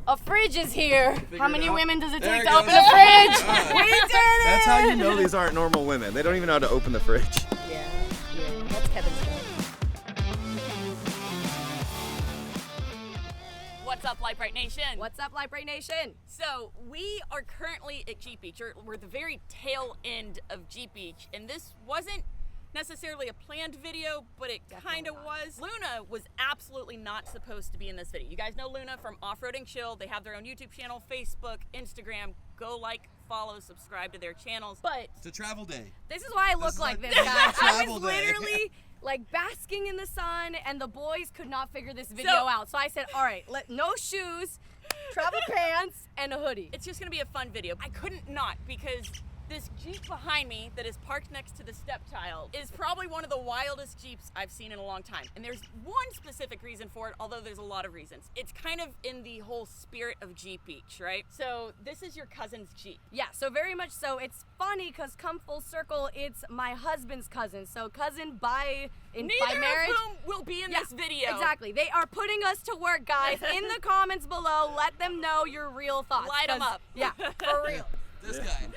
A fridge is here. How many women does it take to goes. open a fridge? We did it! That's how you know these aren't normal women. They don't even know how to open the fridge. Yeah. That's Kevin's job. What's up, Brite Nation? What's up, Brite Nation? So we are currently at Jeep Beach. We're the very tail end of Jeep Beach, and this wasn't necessarily a planned video, but it kind of was. Luna was absolutely not supposed to be in this video. You guys know Luna from Off-Roading Chill. They have their own YouTube channel, Facebook, Instagram. Go like, follow, subscribe to their channels. But it's a travel day. This is why I look like this, guys. I was literally like basking in the sun, and the boys could not figure this video out. So I said, all right, no shoes, travel pants, and a hoodie. It's just gonna be a fun video. I couldn't not, because this Jeep behind me that is parked next to the stepchild is probably one of the wildest Jeeps I've seen in a long time. And there's one specific reason for it, although there's a lot of reasons. It's kind of in the whole spirit of Jeep Beach, right? So this is your cousin's Jeep. Yeah, so very much so. It's funny because come full circle, it's my husband's cousin. So cousin by marriage. Neither of whom will be in this video. Exactly. They are putting us to work, guys. In the comments below, let them know your real thoughts. Light them up. Yeah, for real. This guy.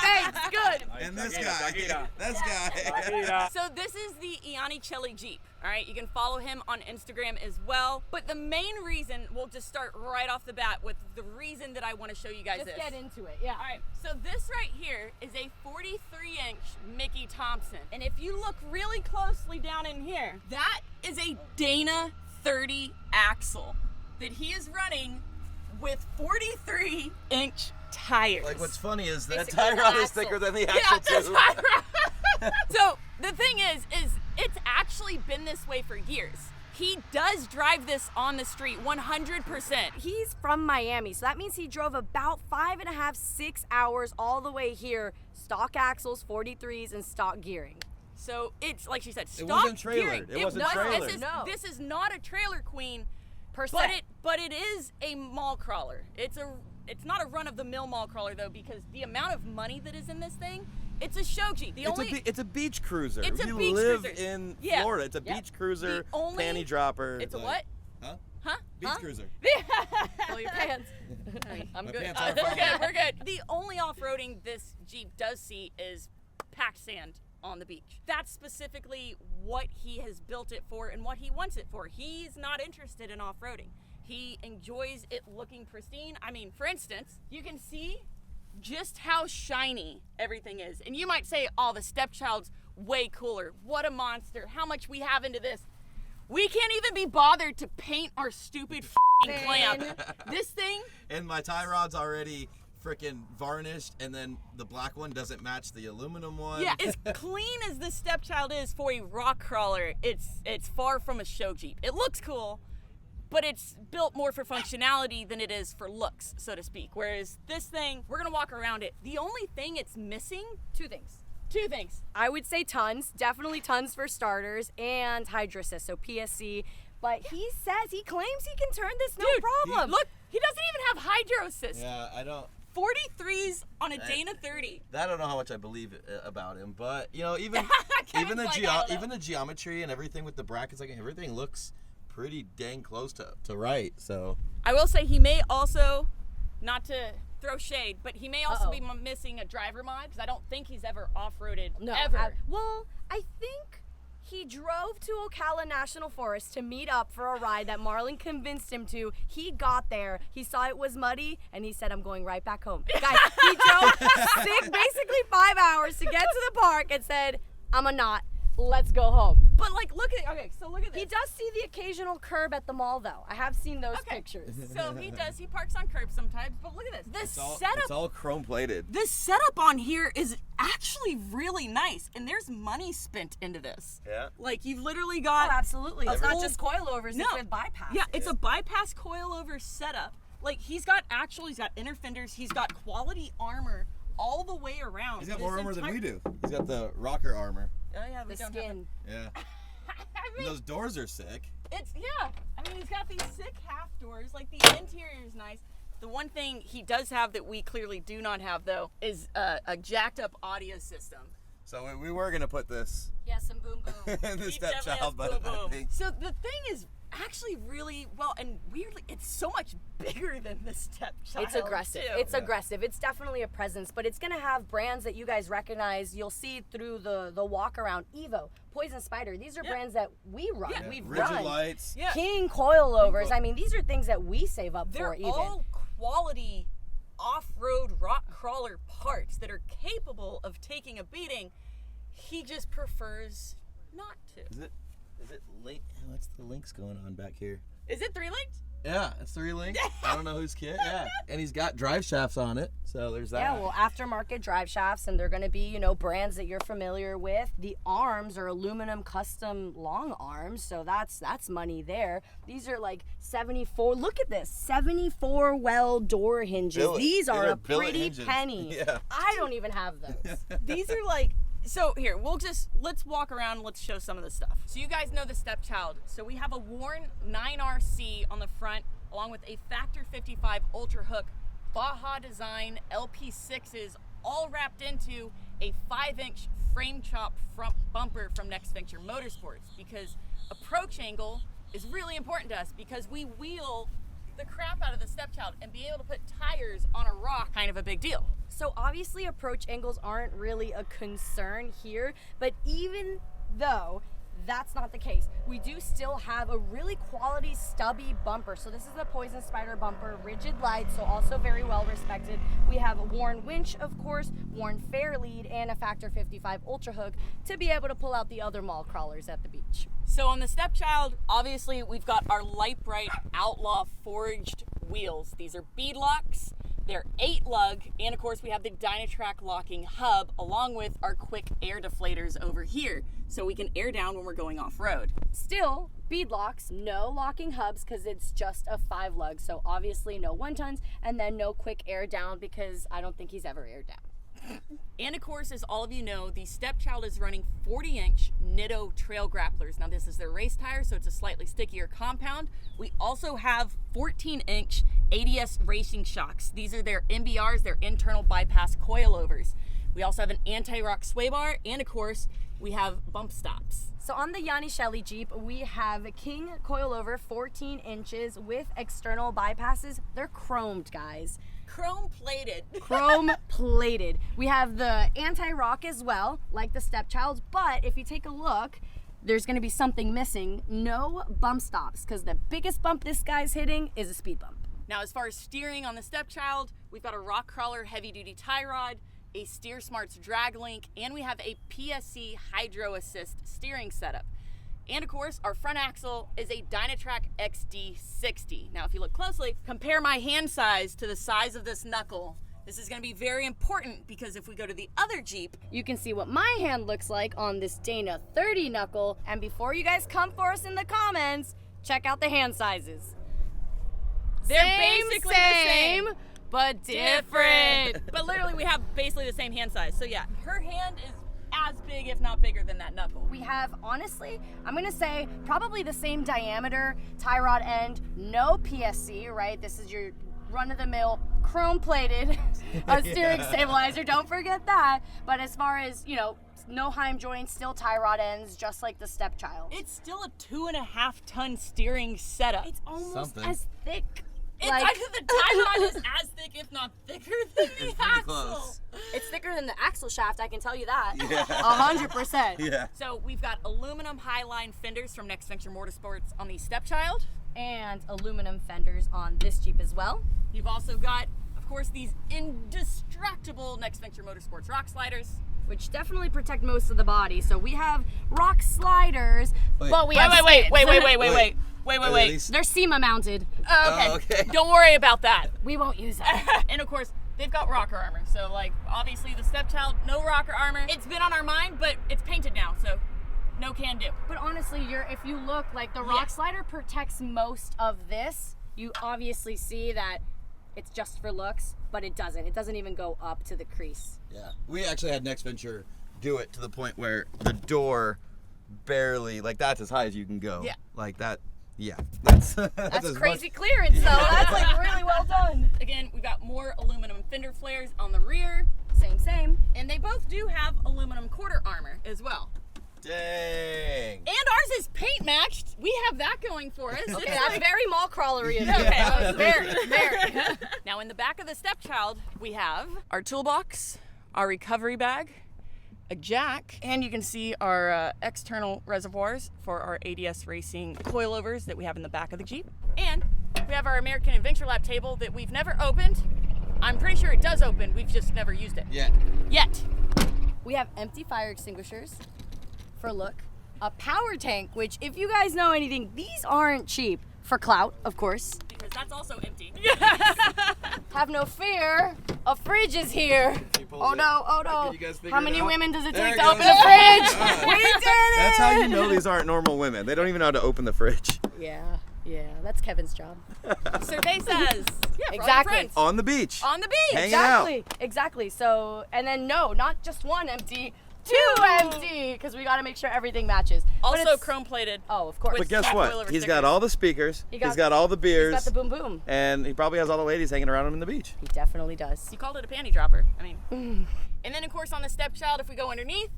Thanks, good. And this guy. This guy. So this is the Iannicelli Jeep. All right, you can follow him on Instagram as well. But the main reason, we'll just start right off the bat with the reason that I want to show you guys this. Just get into it, yeah. All right, so this right here is a 43-inch Mickey Thompson. And if you look really closely down in here, that is a Dana 30 axle that he is running with 43-inch tires. Like, what's funny is that Basically tie rod is axle. thicker than the axle too. So the thing is it's actually been this way for years. He does drive this on the street 100%. He's from Miami, so that means he drove about 5.5, 6 hours all the way here. Stock axles, 43s, and stock gearing. So it's, like she said, stock It wasn't trailered. gearing. It wasn't trailered. This is not a trailer queen, Per se. but it is a mall crawler. It's not a run-of-the-mill mall crawler, though, because the amount of money that is in this thing, it's a show Jeep. It's a beach cruiser. It's a you beach live cruiser. in Yeah. Florida. It's a beach cruiser, The only- panty dropper. It's a what? Huh? Beach cruiser. Pull your pants. I'm My good. pants are We're fine. good. We're good. The only off-roading this Jeep does see is packed sand on the beach. That's specifically what he has built it for and what he wants it for. He's not interested in off-roading. He enjoys it looking pristine. I mean, for instance, you can see just how shiny everything is. And you might say, oh, the stepchild's way cooler. What a monster. How much we have into this. We can't even be bothered to paint our stupid f***ing clamp. This thing. And my tie rod's already freaking varnished, and then the black one doesn't match the aluminum one. Yeah, as clean as this stepchild is for a rock crawler, it's far from a show Jeep. It looks cool, but it's built more for functionality than it is for looks, so to speak. Whereas this thing, we're gonna walk around it. The only thing it's missing, Two things. I would say tons, definitely tons for starters, and hydro assist, so PSC. But he claims he can turn this no problem. Look, he doesn't even have hydro assist. Yeah, I don't. 43s on a Dana 30. I don't know how much I believe about him, but you know, even the geometry and everything with the brackets, like everything looks pretty dang close to right. So I will say he may also, not to throw shade, but he may also be missing a driver mod, because I don't think he's ever off-roaded ever. Well, I think he drove to Ocala National Forest to meet up for a ride that Marlon convinced him to. He got there, he saw it was muddy, and he said, I'm going right back home. Guys, he drove basically 5 hours to get to the park and said, I'm a knot. Let's go home. But like, look at this. He does see the occasional curb at the mall, though. I have seen those pictures. So he does. He parks on curbs sometimes. But look at this. it's all chrome plated. This setup on here is actually really nice, and there's money spent into this. Yeah. Like, you've literally got. Oh, absolutely. It's not just coilovers. No. It's with bypass. Yeah, it's a bypass coilover setup. Like, he's got inner fenders. He's got quality armor all the way around. He's got more armor than we do. He's got the rocker armor. Oh yeah, we The don't skin. Yeah. I And mean, those doors are sick. it's I mean, he's got these sick half doors. Like, the interior is nice. The one thing he does have that we clearly do not have, though, is a jacked up audio system. So we were gonna put this Yeah, some boom boom. in the He definitely has stepchild, but boom, boom. I think So the thing is actually really well, and weirdly, it's so much bigger than the Stepchild. It's aggressive. too. It's aggressive. It's definitely a presence, but it's gonna have brands that you guys recognize. You'll see through the walk around. Evo, Poison Spider. These are brands that we run. Yeah. We've Rigid run. lights. Yeah. King coilovers. I mean, these are things that we save up They're for. Even all quality off-road rock crawler parts that are capable of taking a beating. He just prefers not to. Is it link? What's the links going on back here? Is it 3 linked? Yeah, it's 3 link. I don't know whose kit. Yeah, and he's got drive shafts on it, so there's that. Yeah, well, aftermarket drive shafts, and they're going to be, you know, brands that you're familiar with. The arms are aluminum custom long arms, so that's money there. These are like 74. Look at this, 74 well door hinges. Billet. These are They're a billet pretty hinges. penny. Yeah. I don't even have those. These are like, so here, let's walk around, let's show some of the stuff. So you guys know the Stepchild. So we have a worn 9RC on the front, along with a Factor 55 Ultra Hook, Baja Design LP6s, all wrapped into a 5-inch frame chop front bumper from Next Venture Motorsports, because approach angle is really important to us, because we wheel the crap out of the Stepchild, and being able to put tires on a rock, kind of a big deal. So obviously approach angles aren't really a concern here, but even though that's not the case, we do still have a really quality stubby bumper. So this is the Poison Spider bumper, rigid lights, so also very well respected. We have a worn winch, of course, worn fair lead, and a Factor 55 Ultra Hook to be able to pull out the other mall crawlers at the beach. So on the Stepchild, obviously we've got our Lite Brite Outlaw forged wheels. These are bead locks. They're 8 lug, and of course we have the Dynatrack locking hub, along with our quick air deflators over here, so we can air down when we're going off-road. Still, bead locks, no locking hubs because it's just a 5 lug, so obviously no 1-tons, and then no quick air down because I don't think he's ever aired down. And of course, as all of you know, the Stepchild is running 40-inch Nitto trail grapplers. Now this is their race tire, so it's a slightly stickier compound. We also have 14-inch ADS racing shocks. These are their MBRs, their internal bypass coilovers. We also have an anti-rock sway bar, and of course, we have bump stops. So on the Yanni Shelley Jeep, we have a King coilover, 14 inches with external bypasses. They're chromed, guys. Chrome plated. Chrome plated. We have the anti-rock as well, like the Stepchild, but if you take a look, there's gonna be something missing. No bump stops, because the biggest bump this guy's hitting is a speed bump. Now, as far as steering on the Stepchild, we've got a rock crawler heavy-duty tie rod, a Steer Smarts drag link, and we have a PSC Hydro Assist steering setup. And of course, our front axle is a Dynatrack XD60. Now, if you look closely, compare my hand size to the size of this knuckle. This is gonna be very important, because if we go to the other Jeep, You can see what my hand looks like on this Dana 30 knuckle, and before you guys come for us in the comments, check out the hand sizes. they're Same, basically the same. but different. But literally, we have basically the same hand size. So yeah, her hand is as big, if not bigger, than that knuckle. We have, honestly, I'm gonna say probably the same diameter tie rod end, no PSC, right? This is your run-of-the-mill chrome-plated steering stabilizer. Don't forget that. But as far as, you know, no heim joints, still tie rod ends, just like the Stepchild. It's still a 2.5-ton steering setup. It's almost Something. as thick. It's like- the tie rod is as thick, if not thicker, than the It's pretty axle. close. It's thicker than the axle shaft, I can tell you that. Yeah. 100%. Yeah. So we've got aluminum Highline fenders from Next Venture Motorsports on the Stepchild. And aluminum fenders on this Jeep as well. You've also got, of course, these indestructible Next Venture Motorsports rock sliders. Which definitely protect most of the body. So we have rock sliders, Wait. but we have Wait. These- They're SEMA mounted. Okay. Oh, okay. Don't worry about that. We won't use that. And of course, they've got rocker armor. So like, obviously the Stepchild, no rocker armor. It's been on our mind, but it's painted now, so no can do. But honestly, if you look, like the rock slider protects most of this. You obviously see that it's just for looks, but it doesn't. It doesn't even go up to the crease. Yeah. We actually had Next Venture do it to the point where the door barely, like, that's as high as you can go. Yeah. Like that. Yeah. That's That's as crazy clearance, though. That's like really well done. Again, we've got more aluminum fender flares on the rear, Same. and they both do have aluminum quarter armor as well. Dang. And ours is paint matched. We have that going for us. Okay, that's very mall crawlery of you. Okay, very. Now in the back of the stepchild, we have our toolbox, our recovery bag, a jack, and you can see our external reservoirs for our ADS Racing coilovers that we have in the back of the Jeep. And we have our American Adventure Lab table that we've never opened. I'm pretty sure it does open, we've just never used it. Yet. We have empty fire extinguishers for look, a power tank, which if you guys know anything, these aren't cheap. For clout, of course. Because that's also empty. Have no fear, a fridge is here. Oh no, oh no. How many women does it take to open a fridge? We did it! That's how you know these aren't normal women. They don't even know how to open the fridge. Yeah, that's Kevin's job. Cervezas. Yeah, Exactly. On the beach. On the beach. Hanging out. Exactly. So, and then no, not just one empty, two empty, because we got to make sure everything matches. But Also it's- chrome plated. Oh, of course. But guess what? coilover He's stickers. got all the speakers. He's He's got all the beers. He's got the boom boom. And he probably has all the ladies hanging around him in the beach. He definitely does. You called it a panty dropper. I mean. And then of course on the stepchild, if we go underneath,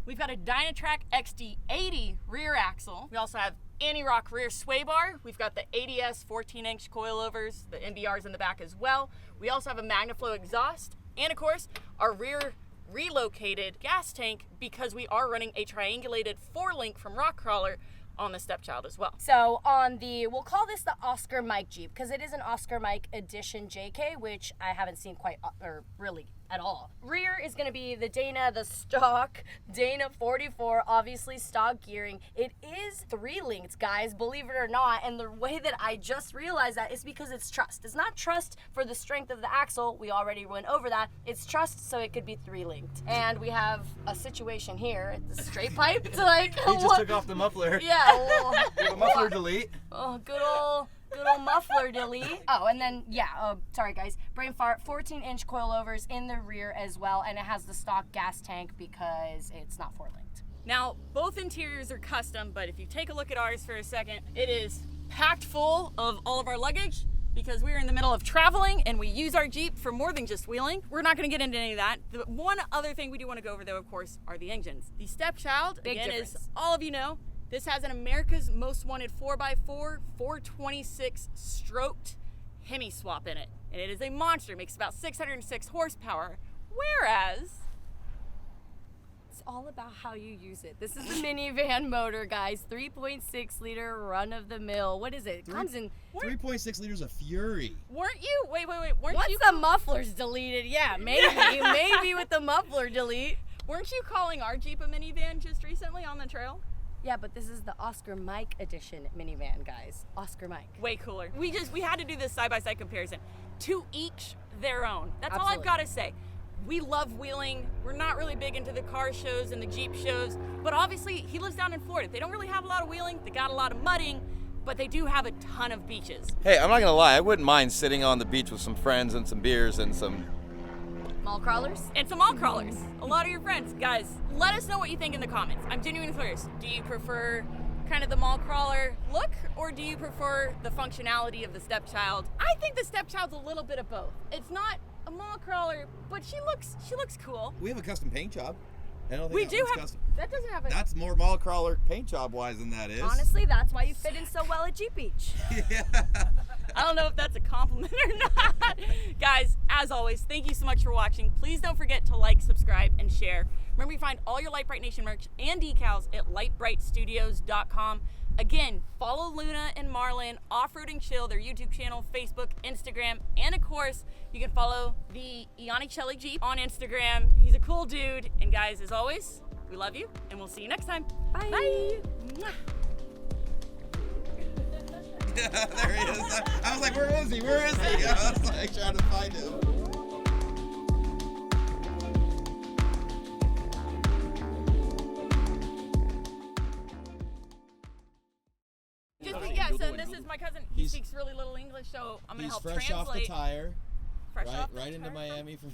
we've got a Dynatrac XD80 rear axle. We also have anti-rock rear sway bar. We've got the ADS 14-inch coilovers, the MBRs in the back as well. We also have a MagnaFlow exhaust. And of course, our rear relocated gas tank because we are running a triangulated 4-link from Rock Crawler on the stepchild as well. So on the, we'll call this the Oscar Mike Jeep because it is an Oscar Mike Edition JK, which I haven't seen quite, or really at all. Rear is going to be the Dana, the stock Dana 44, obviously stock gearing. It is 3-linked, guys, believe it or not. And the way that I just realized that is because it's trussed. It's not trussed for the strength of the axle. We already went over that. It's trussed so it could be 3-linked. And we have a situation here, the straight pipe to like, He just took off the muffler. yeah. The muffler delete. Oh, good old muffler delete. Oh, and then, yeah, sorry guys, brain fart, 14-inch coilovers in the rear as well, and it has the stock gas tank because it's not 4-linked. Now, both interiors are custom, but if you take a look at ours for a second, it is packed full of all of our luggage because we're in the middle of traveling and we use our Jeep for more than just wheeling. We're not gonna get into any of that. The one other thing we do wanna go over though, of course, are the engines. The stepchild, Big again, difference. as all of you know, this has an America's Most Wanted 4x4 426 stroked Hemi swap in it. And it is a monster, makes about 606 horsepower, whereas It's all about how you use it. This is the minivan motor, guys. 3.6 liter run of the mill. What is it? It comes in. 3.6 liters of Fury. weren't you, wait, weren't Once you the muffler's deleted, yeah, maybe with the muffler delete. Weren't you calling our Jeep a minivan just recently on the trail? Yeah, but this is the Oscar Mike edition minivan, guys. Oscar Mike. Way cooler. We had to do this side-by-side comparison. To each their own. That's all I've Absolutely. got to say. We love wheeling. We're not really big into the car shows and the Jeep shows, but obviously he lives down in Florida. They don't really have a lot of wheeling. They got a lot of mudding, but they do have a ton of beaches. Hey, I'm not gonna lie. I wouldn't mind sitting on the beach with some friends and some beers and some. Mall crawlers? And some mall crawlers. A lot of your friends. Guys, let us know what you think in the comments. I'm genuinely curious. Do you prefer kind of the mall crawler look, or do you prefer the functionality of the stepchild? I think the stepchild's a little bit of both. It's not a mall crawler, but she looks cool. We have a custom paint job. I don't think We that do one's have, custom. that doesn't have a, That's more mall crawler paint job wise than that is. Honestly, that's why you fit in so well at Jeep Beach. I don't know if that's a compliment or not. Guys, as always, thank you so much for watching. Please don't forget to like, subscribe, and share. Remember, you find all your Lite Brite Nation merch and decals at litebritstudios.com. Again, follow Luna and Marlon, Off-Roading Chill, their YouTube channel, Facebook, Instagram, and of course, you can follow the Iannicelli Jeep on Instagram. He's a cool dude. And guys, as always, we love you, and we'll see you next time. Bye. Bye. Mwah. There he is. I was like, where is he? Where is he? I was like trying to find him. Yeah, so this is my cousin. He speaks really little English, so I'm going to He's help fresh translate. off the tire, Fresh off the right into tire. Miami from.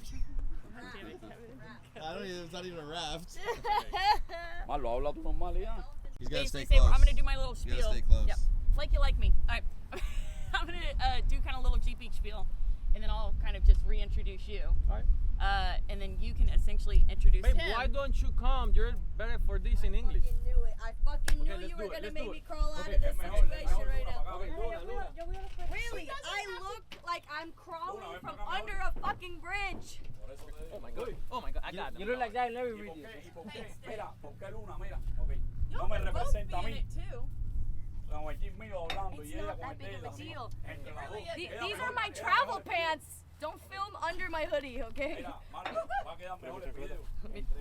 I don't even. It's not even a raft. Malo, habla tu normal ya. He's got to stay Basically, close. I'm going to do my little You spiel. gotta stay close. Yep. Like you like me. All right. I'm going to do kind of little Jeep Beach spiel, and then I'll kind of just reintroduce you. All right. and then you can essentially introduce Babe, him. why don't you come? You're better for this in English. I knew it. I fucking knew let's you do were it, gonna let's make do me it. crawl out Okay, of this situation right now. Really? I look like I'm crawling from under a fucking bridge. Oh my god. Oh my god. I got You them. look like that in every video. Mira, porque Luna, mira, ok. Y'all No me can both representa be a in mí. it too. Con el Jeep mío hablando It's y ella not con el that big de of ella. a deal. Entre las dos. These are my travel pants. Don't film under my hoodie, okay? Mira, Mari, va a quedar mejor el video.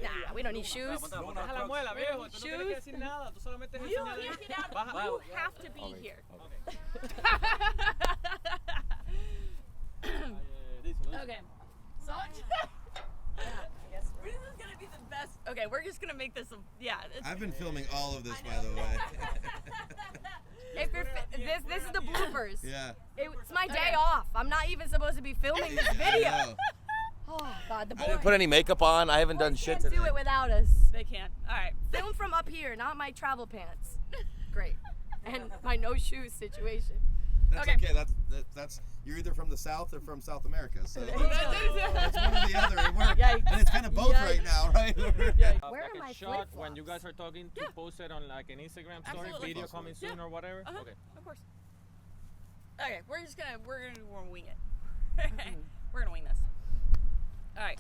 Nah, we don't need shoes. Deja la muela, viejo. Tú no tienes que decir nada. Tú solamente es You enseñar. can't get out. Baja. You have to be here. Okay. So this is gonna be the best. Okay, we're just gonna make this. I've been filming all of this, by the way. If you're this is the bloopers. Yeah. It's my day off. I'm not even supposed to be filming this I video. know. Oh God, the I boys. didn't put any makeup on. I haven't done boys shit can't today. do it without us. they can't. All right. Film from up here, not my travel pants. Great. And my no shoes situation. That's Okay. okay. That's you're either from the South or from South America. So that's one or the other. It works. Yikes. And it's kind of both right now, right? Where Like are a my shot flip-flops? when you guys are talking to Yeah. post it on like an Instagram story, Absolutely. video coming soon Yeah. or whatever. Uh-huh. Okay. Of course. Okay, we're gonna wing it. We're gonna wing this. All right.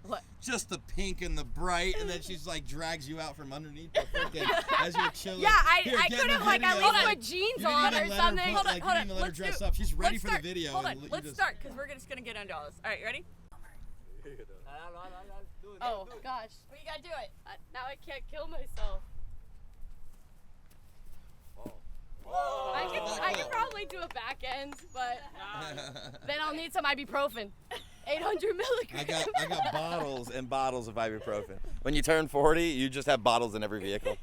What? Just the pink and the bright, and then she's like drags you out from underneath the freaking as you're chilling. Yeah, Here, I get could in have the like at video. least Like, put jeans you didn't on even or let her something. put, like, you didn't even let her Let's dress do- up. She's ready let's for start. the video. Hold on. and you Let's just- start because we're just gonna get into all this. All right, you ready? Oh gosh. Well, you gotta do it. Now I can't kill myself. I can probably do a back end, but then I'll need some ibuprofen. 800 milligrams. I got bottles and bottles of ibuprofen. When you turn 40, you just have bottles in every vehicle.